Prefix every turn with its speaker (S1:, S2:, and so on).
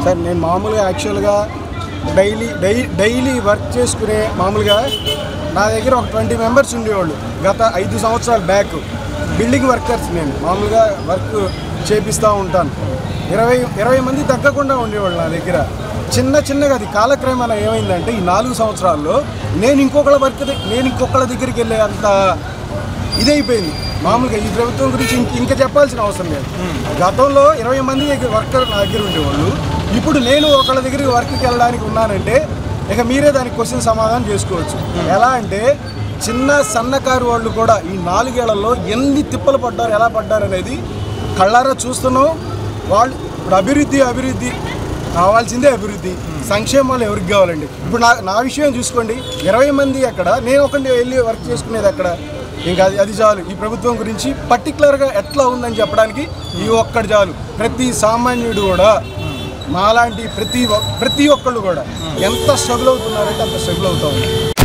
S1: Sir నేను మామూలుగా యాక్చువల్గా డైలీ వర్క్ చేసుకునే మామూలుగా నా దగ్గర ఒక 20 మెంబర్స్ ఉండేవాళ్ళు గత 5 సంవత్సరాల బ్యాక్. బిల్డింగ్ వర్కర్స్ నేను మామూలుగా వర్క్ చేపిస్తూ ఉంటాను. 20 మంది తగ్గకుండా ఉండేవాళ్ళు నా దగ్గర. చిన్నగా అది కాలక్రమేణా ఏమైందంటే ఈ 4 సంవత్సరాల్లో నేను ఇంకొకళ్ళ దగ్గరికి వెళ్ళే అంత ఇదైపోయింది. మామూలుగా ఈ ప్రభుత్వం గురించి ఇంకా చెప్పాల్సిన అవసరం లేదు. గతంలో 20 మంది వర్కర్ నా దగ్గర ఉండేవాళ్ళు. ఇప్పుడు నేను ఒకళ్ళ దగ్గరికి వర్క్కి వెళ్ళడానికి ఉన్నానంటే ఇక మీరే దానికి క్వశ్చన్ సమాధానం చేసుకోవచ్చు. ఎలా అంటే సన్నకారు వాళ్ళు కూడా ఈ 4 ఏళ్లలో ఎన్ని తిప్పలు పడ్డారు, ఎలా పడ్డారు అనేది కళ్ళారా చూస్తున్నాం. వాళ్ళు ఇప్పుడు అభివృద్ధి కావాల్సిందే అభివృద్ధి. సంక్షేమాలు ఎవరికి కావాలండి? ఇప్పుడు నా విషయం చూసుకోండి, 20 మంది అక్కడ, నేను ఒకటి వెళ్ళి వర్క్ చేసుకునేది అక్కడ. ఇంకా అది చాలు. ఈ ప్రభుత్వం గురించి పర్టికులర్గా ఎట్లా ఉందని చెప్పడానికి ఈ ఒక్కటి చాలు. ప్రతి సామాన్యుడు కూడా మాలాంటి ప్రతి ఒక్కళ్ళు కూడా ఎంత స్ట్రగుల్ అవుతున్నారంటే అంత స్ట్రగుల్ అవుతా ఉన్నారు.